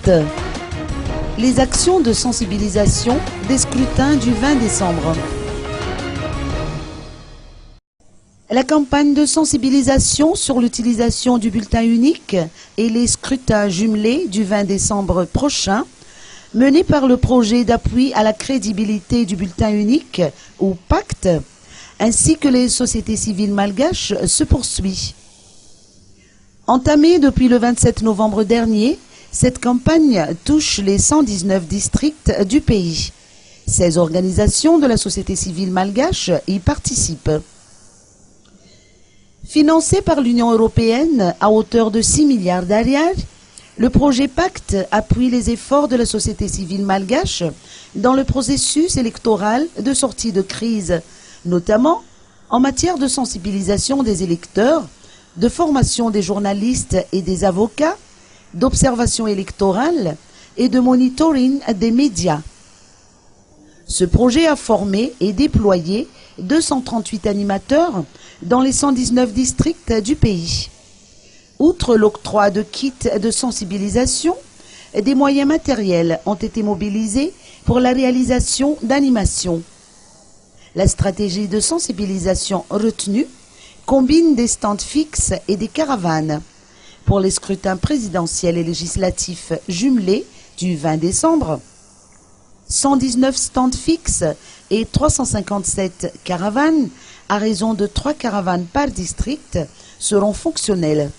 Pacte. Les actions de sensibilisation des scrutins du 20 décembre. La campagne de sensibilisation sur l'utilisation du bulletin unique et les scrutins jumelés du 20 décembre prochain, menée par le projet d'appui à la crédibilité du bulletin unique, ou Pacte, ainsi que les sociétés civiles malgaches, se poursuit. Entamée depuis le 27 novembre dernier, cette campagne touche les 119 districts du pays. 16 organisations de la société civile malgache y participent. Financé par l'Union européenne à hauteur de 6 milliards d'ariary, le projet Pacte appuie les efforts de la société civile malgache dans le processus électoral de sortie de crise, notamment en matière de sensibilisation des électeurs, de formation des journalistes et des avocats, d'observation électorale et de monitoring des médias. Ce projet a formé et déployé 238 animateurs dans les 119 districts du pays. Outre l'octroi de kits de sensibilisation, des moyens matériels ont été mobilisés pour la réalisation d'animations. La stratégie de sensibilisation retenue combine des stands fixes et des caravanes. Pour les scrutins présidentiels et législatifs jumelés du 20 décembre, 119 stands fixes et 357 caravanes, à raison de 3 caravanes par district, seront fonctionnels.